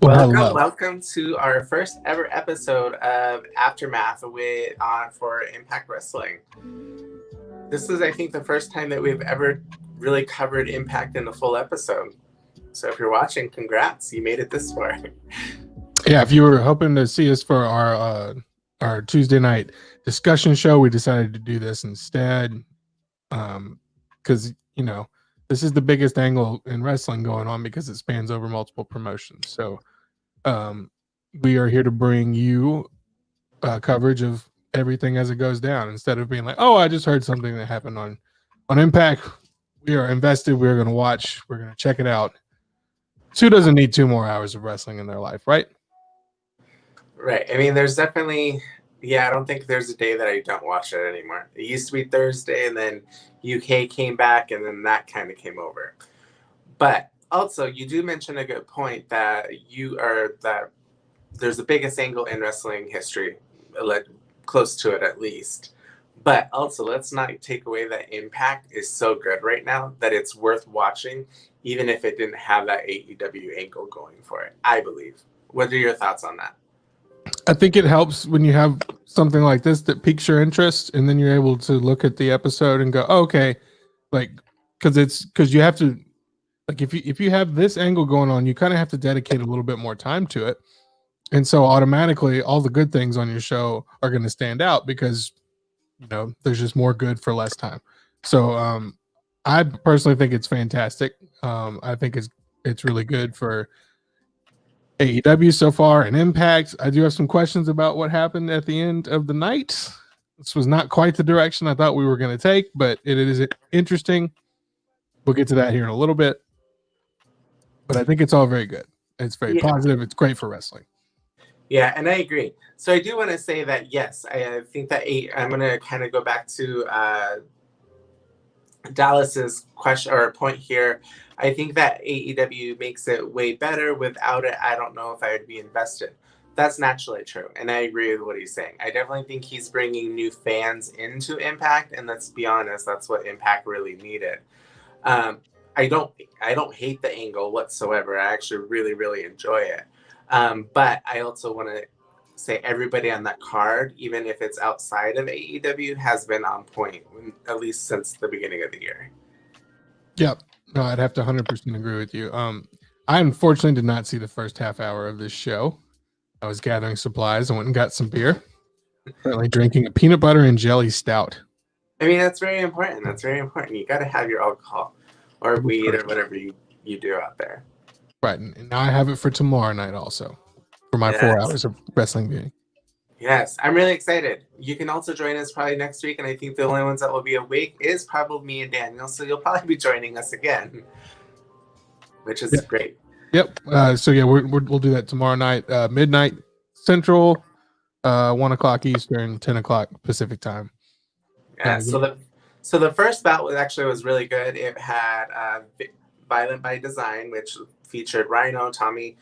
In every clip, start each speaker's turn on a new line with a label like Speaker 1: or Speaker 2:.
Speaker 1: Well,
Speaker 2: Welcome,
Speaker 1: hello.
Speaker 2: welcome to our first ever episode of Aftermath for Impact Wrestling. This is, I think, the first time that we've ever really covered Impact in a full episode. So if you're watching, congrats, you made it this far.
Speaker 1: Yeah, if you were hoping to see us for our Tuesday night discussion show, we decided to do this instead. Because this is the biggest angle in wrestling going on because it spans over multiple promotions. So we are here to bring you coverage of everything as it goes down instead of being like, oh, I just heard something that happened on Impact. We are invested. We're going to watch. We're going to check it out. Who doesn't need 2 more hours of wrestling in their life, right?
Speaker 2: Right. I mean, there's definitely, I don't think there's a day that I don't watch it anymore. It used to be Thursday, and then UK came back, and then that kind of came over. But also, you do mention a good point that there's the biggest angle in wrestling history, close to it at least. But also, let's not take away that Impact is so good right now that it's worth watching, even if it didn't have that AEW angle going for it, I believe. What are your thoughts on that?
Speaker 1: I think it helps when you have something like this that piques your interest, and then you're able to look at the episode and go, oh, okay, like because you have to, like, if you have this angle going on, you kind of have to dedicate a little bit more time to it, and so automatically all the good things on your show are going to stand out because there's just more good for less time. So I personally think it's fantastic. I think it's really good for AEW so far and Impact. I do have some questions about what happened at the end of the night. This was not quite the direction I thought we were going to take, but it is interesting. We'll get to that here in a little bit. But I think it's all very good. It's very positive. It's great for wrestling.
Speaker 2: Yeah, and I agree. So I do want to say that, yes, I think that I'm going to kind of go back to Dallas's question or point here. I think that AEW makes it way better. Without it, I don't know if I would be invested. That's naturally true, and I agree with what he's saying. I definitely think he's bringing new fans into Impact, and let's be honest, that's what Impact really needed. I don't hate the angle whatsoever. I actually really, really enjoy it. But I also want to say everybody on that card, even if it's outside of AEW, has been on point, at least since the beginning of the year.
Speaker 1: Yep. No, I'd have to 100% agree with you. I unfortunately did not see the first half hour of this show. I was gathering supplies. I went and got some beer. Currently drinking a peanut butter and jelly stout.
Speaker 2: I mean, that's very important. That's very important. You got to have your alcohol or weed or whatever you do out there.
Speaker 1: Right. And now I have it for tomorrow night also for my 4 hours of wrestling viewing.
Speaker 2: Yes, I'm really excited. You can also join us probably next week, and I think the only ones that will be awake is probably me and Daniel, so you'll probably be joining us again, which is great.
Speaker 1: Yep. So yeah, we'll do that tomorrow night, midnight Central, 1 o'clock Eastern, 10 o'clock Pacific time.
Speaker 2: Yeah. So the first bout was really good. It had Violent by Design, which featured Rhino, Tommy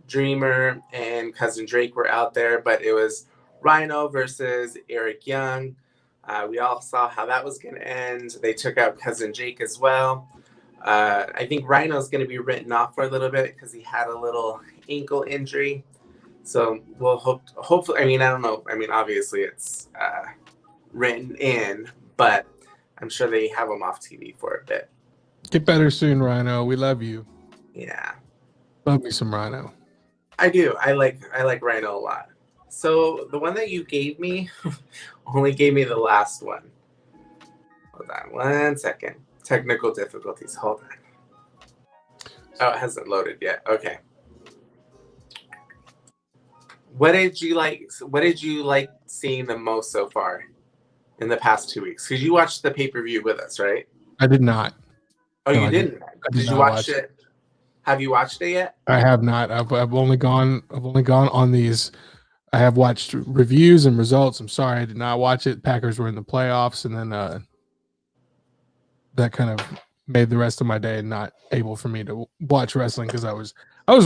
Speaker 2: Dreamer, and Cousin Drake were out there, but it was Rhino versus Eric Young. We all saw how that was going to end. They took out Cousin Jake as well. I think Rhino's going to be written off for a little bit because he had a little ankle injury. So we'll hopefully, I mean, I don't know. I mean, obviously it's written in, but I'm sure they have him off TV for a bit.
Speaker 1: Get better soon, Rhino. We love you.
Speaker 2: Yeah.
Speaker 1: Love me some Rhino.
Speaker 2: I do. I like Rhino a lot. So the one that you gave me only gave me the last one. Hold on 1 second. Technical difficulties. Hold on. Oh, it hasn't loaded yet. Okay. What did you like seeing the most so far in the past 2 weeks? Because you watched the pay-per-view with us, right?
Speaker 1: I did not.
Speaker 2: Oh, no, you didn't? Did you watch it? Have you watched it yet?
Speaker 1: I have not. I've only gone on these. I have watched reviews and results. I'm sorry, I did not watch it. Packers were in the playoffs, and then that kind of made the rest of my day not able for me to watch wrestling because I was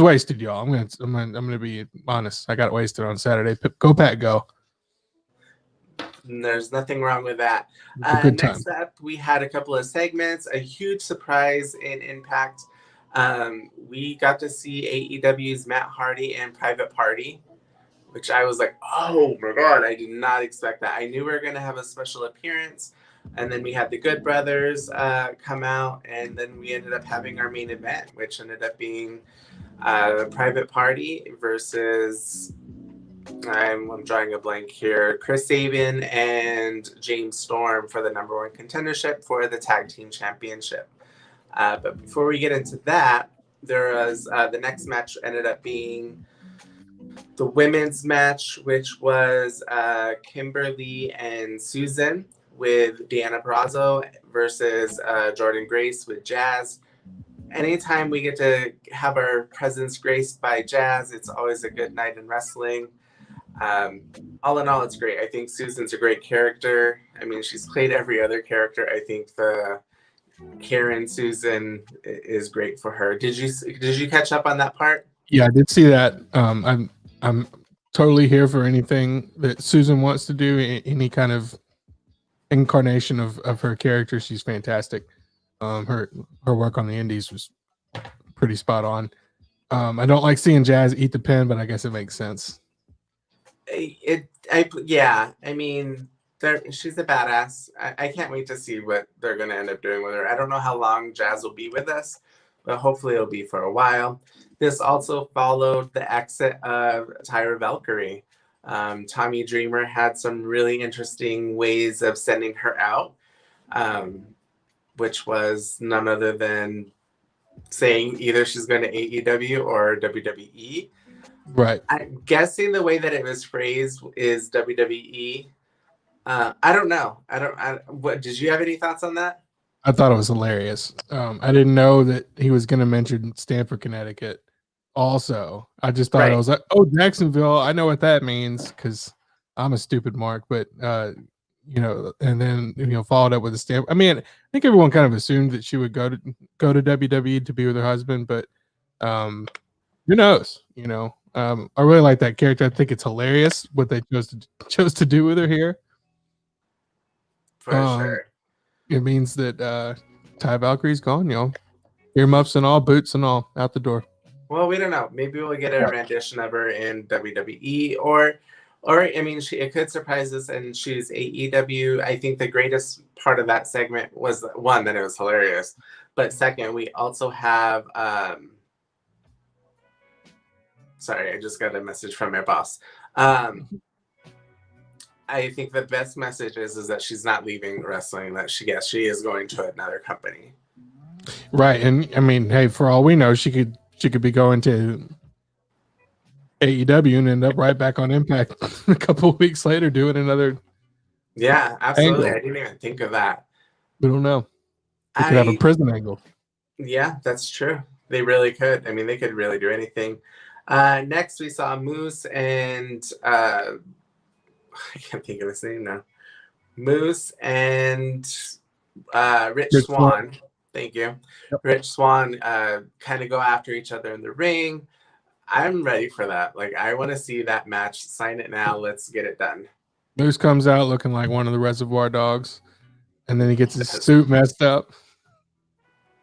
Speaker 1: wasted, y'all. I'm gonna be honest. I got wasted on Saturday. Go Pack, go!
Speaker 2: There's nothing wrong with that. Next up, we had a couple of segments. A huge surprise in Impact. We got to see AEW's Matt Hardy and Private Party, which I was like, oh my God, I did not expect that. I knew we were going to have a special appearance. And then we had the Good Brothers come out, and then we ended up having our main event, which ended up being Private Party versus, I'm drawing a blank here, Chris Sabin and James Storm for the #1 contendership for the Tag Team Championship. But before we get into that, there was the next match ended up being the women's match, which was Kimberly and Susan with Deanna Purrazzo versus Jordan Grace with Jazz. Anytime we get to have our presence graced by Jazz, it's always a good night in wrestling. All in all, it's great. I think Susan's a great character. I mean, she's played every other character. I think the Karen Susan is great for her. Did you catch up on that part?
Speaker 1: Yeah, I did see that. I'm totally here for anything that Susan wants to do. Any kind of incarnation of her character, she's fantastic. Her work on the Indies was pretty spot on. I don't like seeing Jazz eat the pin, but I guess it makes sense.
Speaker 2: Yeah. I mean, she's a badass. I can't wait to see what they're going to end up doing with her. I don't know how long Jazz will be with us, but hopefully it'll be for a while. This also followed the exit of Tyra Valkyrie. Tommy Dreamer had some really interesting ways of sending her out, which was none other than saying either she's going to AEW or WWE.
Speaker 1: Right.
Speaker 2: I'm guessing the way that it was phrased is WWE. I don't know. What did you have any thoughts on that?
Speaker 1: I thought it was hilarious. I didn't know that he was going to mention Stamford, Connecticut. Also, I just thought I was like, oh, Jacksonville. I know what that means because I'm a stupid mark. But and then followed up with a stamp. I mean, I think everyone kind of assumed that she would go to WWE to be with her husband, but who knows? I really like that character. I think it's hilarious what they chose to do with her here.
Speaker 2: For sure.
Speaker 1: It means that Ty Valkyrie's gone, earmuffs and all, boots and all, out the door.
Speaker 2: Well, we don't know. Maybe we'll get a rendition of her in WWE, or I mean, it could surprise us, and she's AEW. I think the greatest part of that segment was, one, that it was hilarious, but second, we also have. Sorry, I just got a message from my boss. I think the best message is that she's not leaving wrestling. That she is going to another company.
Speaker 1: Right, and I mean, hey, for all we know, she could be going to AEW and end up right back on Impact a couple of weeks later doing another.
Speaker 2: Yeah, absolutely.
Speaker 1: Angle.
Speaker 2: I didn't even think of that.
Speaker 1: We don't know. They could have a prison angle.
Speaker 2: Yeah, that's true. They really could. I mean, they could really do anything. Next, we saw Moose and I can't think of his name now. Moose and Rich Swann. Thank you. Yep. Rich Swann kind of go after each other in the ring. I'm ready for that. Like, I want to see that match. Sign it now. Let's get it done.
Speaker 1: Moose comes out looking like one of the Reservoir Dogs, and then he gets his suit messed up.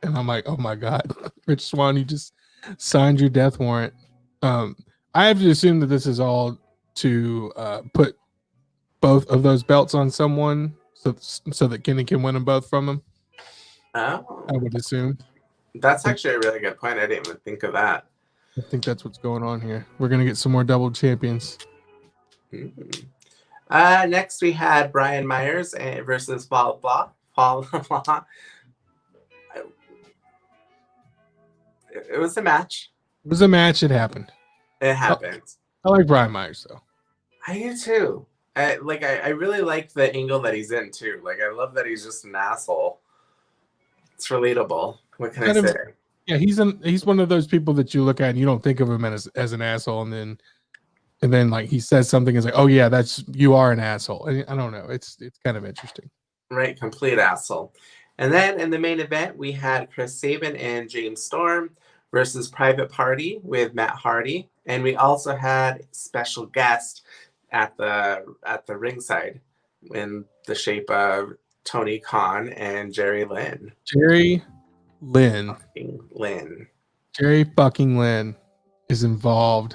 Speaker 1: And I'm like, oh my God, Rich Swann, you just signed your death warrant. I have to assume that this is all to put both of those belts on someone so that Kenny can win them both from him.
Speaker 2: Oh,
Speaker 1: I would assume.
Speaker 2: That's actually a really good point. I didn't even think of that.
Speaker 1: I think that's what's going on here. We're going to get some more double champions.
Speaker 2: Mm-hmm. Next, we had Brian Myers versus Paul Blah. It was a match.
Speaker 1: It was a match. It happened.
Speaker 2: It happened.
Speaker 1: I like Brian Myers, though.
Speaker 2: I do, too. I really like the angle that he's in, too. Like, I love that he's just an asshole. It's relatable. What can I say?
Speaker 1: Yeah, he's one of those people that you look at and you don't think of him as an asshole, and then like he says something, is like, oh yeah, you are an asshole. I don't know. It's kind of interesting.
Speaker 2: Right, complete asshole. And then in the main event, we had Chris Sabin and James Storm versus Private Party with Matt Hardy, and we also had special guest at the ringside in the shape of Tony Khan and Jerry Lynn.
Speaker 1: Jerry Lynn.
Speaker 2: Lynn.
Speaker 1: Jerry fucking Lynn is involved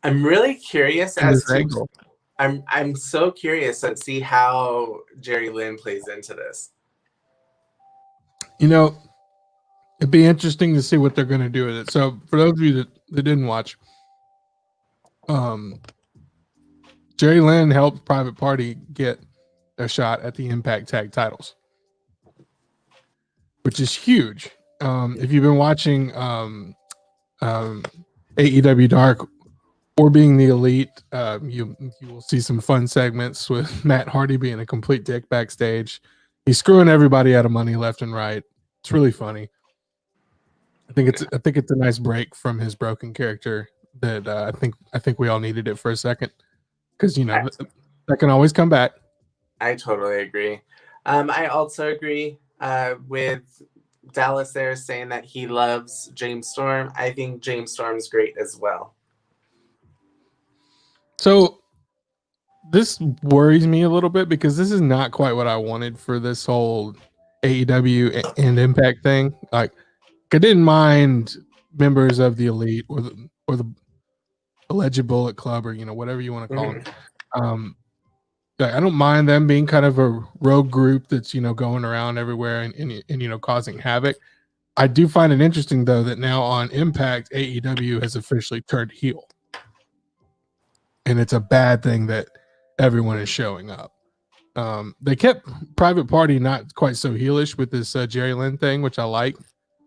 Speaker 2: I'm really curious
Speaker 1: in this
Speaker 2: as to.
Speaker 1: angle.
Speaker 2: I'm so curious to see how Jerry Lynn plays into this.
Speaker 1: You know, it'd be interesting to see what they're going to do with it. So, for those of you that didn't watch, Jerry Lynn helped Private Party get a shot at the Impact Tag titles, which is huge. If you've been watching AEW Dark or being the Elite, you will see some fun segments with Matt Hardy being a complete dick backstage. He's screwing everybody out of money left and right. It's really funny. I think it's a nice break from his broken character that I think we all needed it for a second, because that can always come back.
Speaker 2: I totally agree. I also agree with Dallas there saying that he loves James Storm. I think James Storm's great as well.
Speaker 1: So this worries me a little bit, because this is not quite what I wanted for this whole AEW and Impact thing. Like, I didn't mind members of the Elite or the alleged Bullet Club, or whatever you want to call them. I don't mind them being kind of a rogue group that's going around everywhere and causing havoc. I do find it interesting, though, that now on Impact, AEW has officially turned heel, and it's a bad thing that everyone is showing up. They kept Private Party not quite so heelish with this Jerry Lynn thing, which I like.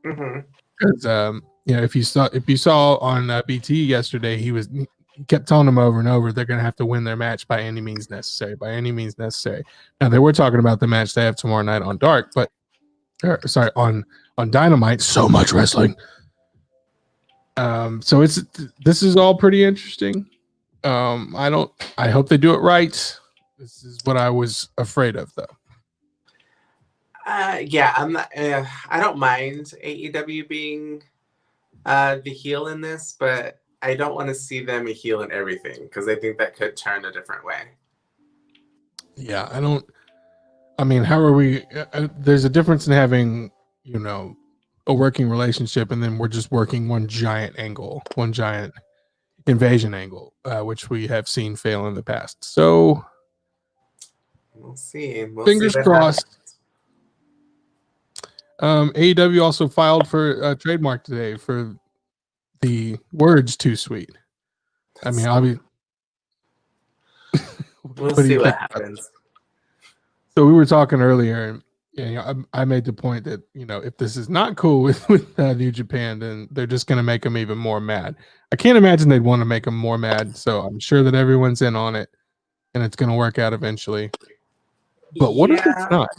Speaker 1: Because if you saw on BT yesterday, he kept telling them over and over they're going to have to win their match by any means necessary. By any means necessary. Now they were talking about the match they have tomorrow night on Dark, on Dynamite. So much wrestling. So this is all pretty interesting. I hope they do it right. This is what I was afraid of, though.
Speaker 2: Yeah, I'm not. I don't mind AEW being the heel in this, but I don't want to see them a heel in everything, because I think that could turn a different way.
Speaker 1: Yeah, I don't. I mean, how are we? There's a difference in having a working relationship, and then we're just working one giant angle, one giant invasion angle, which we have seen fail in the past. So
Speaker 2: we'll see.
Speaker 1: Fingers crossed. AEW also filed for a trademark today for the words "too sweet." I mean, I'll be.
Speaker 2: We'll see what happens.
Speaker 1: So we were talking earlier, and I made the point that if this is not cool with New Japan, then they're just going to make them even more mad. I can't imagine they'd want to make them more mad. So I'm sure that everyone's in on it, and it's going to work out eventually. But what if it's not?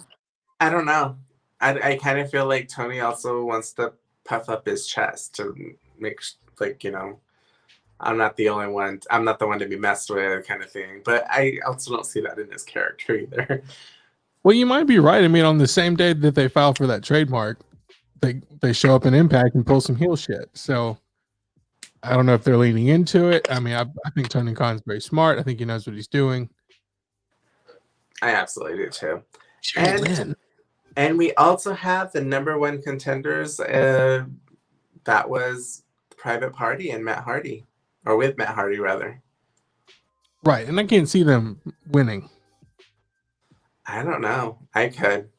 Speaker 2: I don't know. I kind of feel like Tony also wants to puff up his chest to make I'm not the only one. I'm not the one to be messed with, kind of thing. But I also don't see that in his character either.
Speaker 1: Well, you might be right. I mean, on the same day that they file for that trademark, they show up in Impact and pull some heel shit. So I don't know if they're leaning into it. I mean, I think Tony Khan's very smart. I think he knows what he's doing.
Speaker 2: I absolutely do too. And we also have the number one contenders. That was Private Party and Matt Hardy, or with Matt Hardy rather.
Speaker 1: Right, and I can't see them winning.
Speaker 2: I don't know. I could.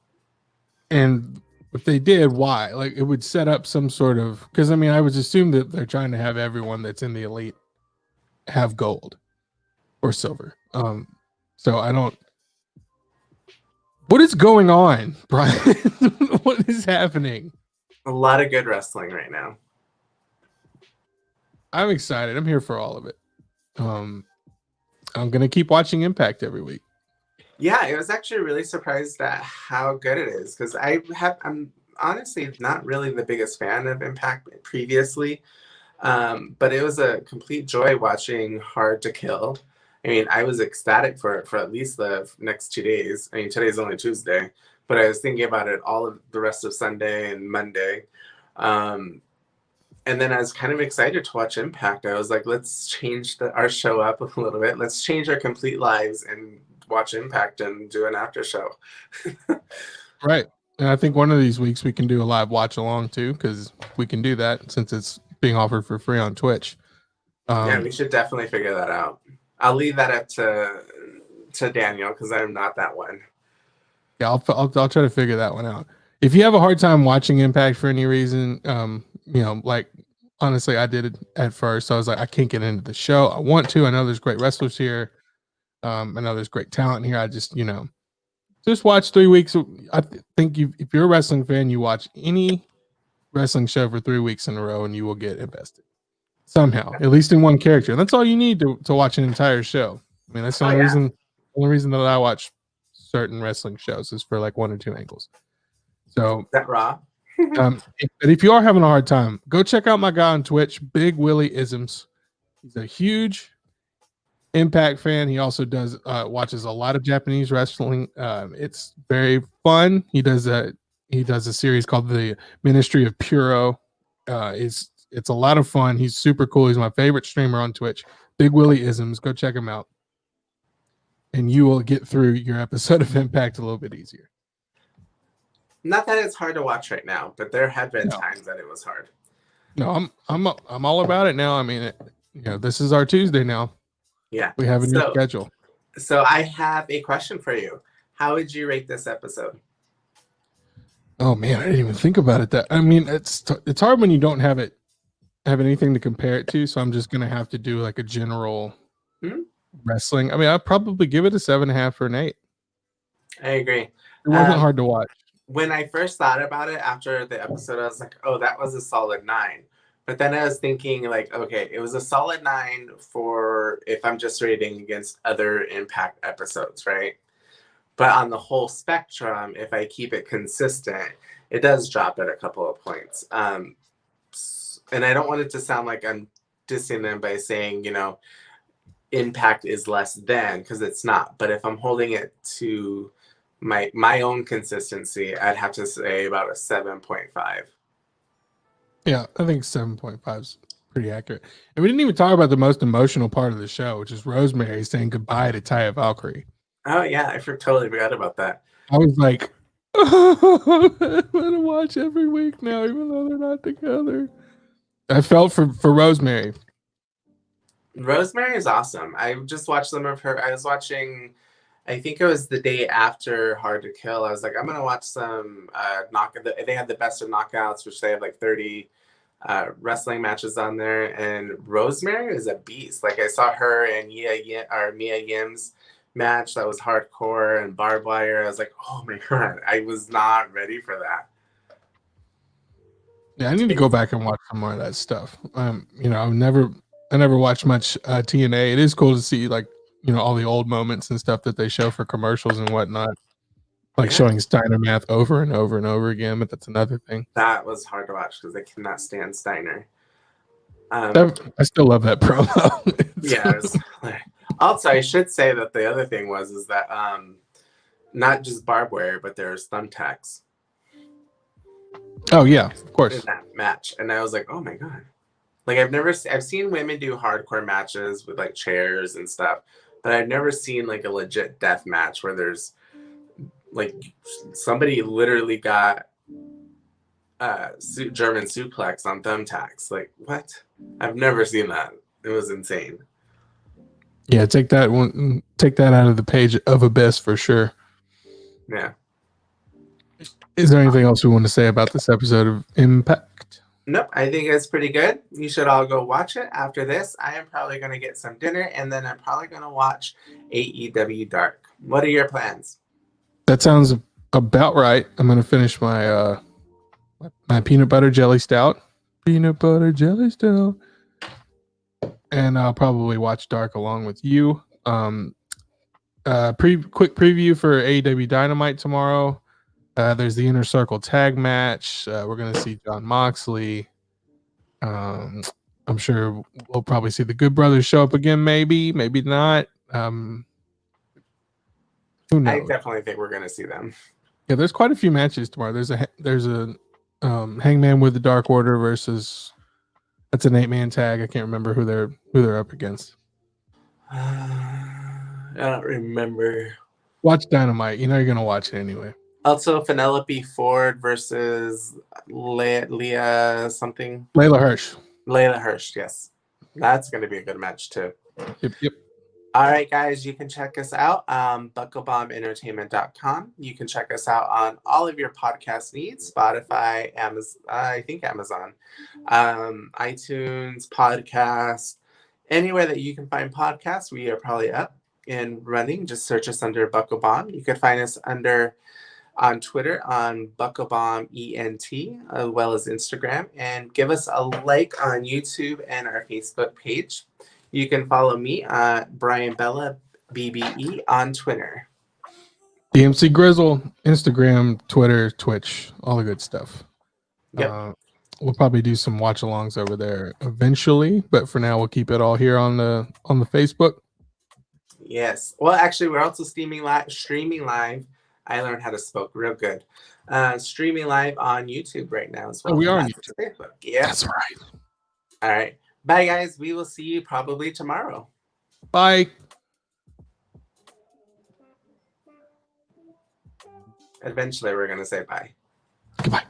Speaker 1: And if they did, why? Like, it would set up some sort of, because I mean, I would assume that they're trying to have everyone that's in the Elite have gold or silver. So I don't. What is going on, Bryan? What is happening?
Speaker 2: A lot of good wrestling right now.
Speaker 1: I'm excited. I'm here for all of it. I'm gonna keep watching Impact every week.
Speaker 2: Yeah, I was actually really surprised at how good it is, because I'm honestly not really the biggest fan of Impact previously, but it was a complete joy watching Hard to Kill. I mean, I was ecstatic for at least the next 2 days. I mean, today's only Tuesday, but I was thinking about it all of the rest of Sunday and Monday. And then I was kind of excited to watch Impact. I was like, let's change our show up a little bit. Let's change our complete lives and watch Impact and do an after show.
Speaker 1: Right. And I think one of these weeks we can do a live watch along too, because we can do that since it's being offered for free on Twitch.
Speaker 2: Yeah, we should definitely figure that out. I'll leave that up to Daniel because I'm not that one.
Speaker 1: Yeah, I'll try to figure that one out. If you have a hard time watching Impact for any reason, like honestly, I did it at first. So I was like, I can't get into the show. I want to. I know there's great wrestlers here. I know there's great talent here. I just, just watch 3 weeks. I think if you're a wrestling fan, you watch any wrestling show for 3 weeks in a row, and you will get invested somehow, at least in one character. That's all you need to watch an entire show. I mean, that's the only reason that I watch certain wrestling shows is for like 1 or 2 angles. So
Speaker 2: is that raw?
Speaker 1: But if you are having a hard time, go check out my guy on Twitch, Big Willie Isms. He's a huge Impact fan. He also does watches a lot of Japanese wrestling. It's very fun. He does a series called the Ministry of Puro. It's a lot of fun. He's super cool. He's my favorite streamer on Twitch. Big Willie Isms. Go check him out, and you will get through your episode of Impact a little bit easier.
Speaker 2: Not that it's hard to watch right now, but there have been times that it was hard.
Speaker 1: No, I'm all about it now. I mean, this is our Tuesday now.
Speaker 2: Yeah,
Speaker 1: we have a new schedule.
Speaker 2: So I have a question for you. How would you rate this episode?
Speaker 1: Oh man, I didn't even think about it. That I mean, it's hard when you don't have anything to compare it to. So I'm just gonna have to do like a general wrestling. I mean, I'd probably give it a 7.5 or an 8.
Speaker 2: I agree.
Speaker 1: It wasn't hard to watch.
Speaker 2: When I first thought about it after the episode, I was like, oh, that was a solid 9. But then I was thinking, like, okay, it was a solid 9 for if I'm just rating against other Impact episodes, right? But on the whole spectrum, if I keep it consistent, it does drop at a couple of points. And I don't want it to sound like I'm dissing them by saying, Impact is less than, because it's not. But if I'm holding it to my own consistency, I'd have to say about a 7.5.
Speaker 1: Yeah, I think 7.5 is pretty accurate. And we didn't even talk about the most emotional part of the show, which is Rosemary saying goodbye to Taya Valkyrie.
Speaker 2: Oh yeah, I totally forgot about that.
Speaker 1: I was like, I'm gonna watch every week now, even though they're not together. I felt for Rosemary.
Speaker 2: Rosemary is awesome. I just watched some of her. I was watching, I think it was the day after Hard to Kill. I was like, I'm gonna watch some they had the best of knockouts, which they have like 30 wrestling matches on there, and Rosemary is a beast. Like I saw her and Mia Yim's match that was hardcore and barbed wire. I was like, oh my god, I was not ready for that.
Speaker 1: Yeah, I need to go back and watch some more of that stuff. I never watched much TNA. It is cool to see like all the old moments and stuff that they show for commercials and whatnot, like showing Steiner math over and over and over again. But that's another thing.
Speaker 2: That was hard to watch because I cannot stand Steiner.
Speaker 1: I still love that promo.
Speaker 2: Yeah. Also, I should say that the other thing is that not just barbed wire, but there's thumbtacks.
Speaker 1: Oh yeah, of course.
Speaker 2: In that match, and I was like, oh my god. Like I've seen women do hardcore matches with like chairs and stuff, but I've never seen like a legit death match where there's like somebody literally got German suplex on thumbtacks. Like what? I've never seen that. It was insane.
Speaker 1: Yeah, take that out of the page of Abyss for sure.
Speaker 2: Yeah.
Speaker 1: Is there anything else we want to say about this episode of Impact?
Speaker 2: Nope, I think it's pretty good. You should all go watch it. After this, I am probably going to get some dinner, and then I'm probably going to watch AEW Dark. What are your plans?
Speaker 1: That sounds about right. I'm going to finish my my peanut butter jelly stout. Peanut butter jelly stout. And I'll probably watch Dark along with you. Quick preview for AEW Dynamite tomorrow. There's the Inner Circle tag match. We're going to see John Moxley. I'm sure we'll probably see the Good Brothers show up again. Maybe not. Who knows?
Speaker 2: I definitely think we're going to see them.
Speaker 1: Yeah, there's quite a few matches tomorrow. There's a Hangman with the Dark Order versus, that's an 8-man tag. I can't remember who they're up against.
Speaker 2: I don't remember.
Speaker 1: Watch Dynamite. You're going to watch it anyway.
Speaker 2: Also, Penelope Ford versus Leah something.
Speaker 1: Layla Hirsch.
Speaker 2: Layla Hirsch, yes. That's going to be a good match, too.
Speaker 1: Yep.
Speaker 2: All right, guys, you can check us out on BuckleBombEntertainment.com. You can check us out on all of your podcast needs, Spotify, Amazon, I think Amazon, iTunes, podcast, anywhere that you can find podcasts. We are probably up and running. Just search us under BuckleBomb. You can find us on Twitter on BuckleBomb ENT, as well as Instagram, and give us a like on YouTube and our Facebook page. You can follow me at Bryan Bella BBE on Twitter.
Speaker 1: DMC Grizzle, Instagram, Twitter, Twitch, all the good stuff.
Speaker 2: Yep.
Speaker 1: We'll probably do some watch alongs over there eventually, but for now we'll keep it all here on the Facebook.
Speaker 2: Yes. Well, actually, we're also streaming live. I learned how to spoke real good. Streaming live on YouTube right now as well.
Speaker 1: Oh, we are on YouTube.
Speaker 2: Facebook. Yeah.
Speaker 1: That's right.
Speaker 2: All right. Bye, guys. We will see you probably tomorrow.
Speaker 1: Bye.
Speaker 2: Eventually, we're going to say bye.
Speaker 1: Goodbye.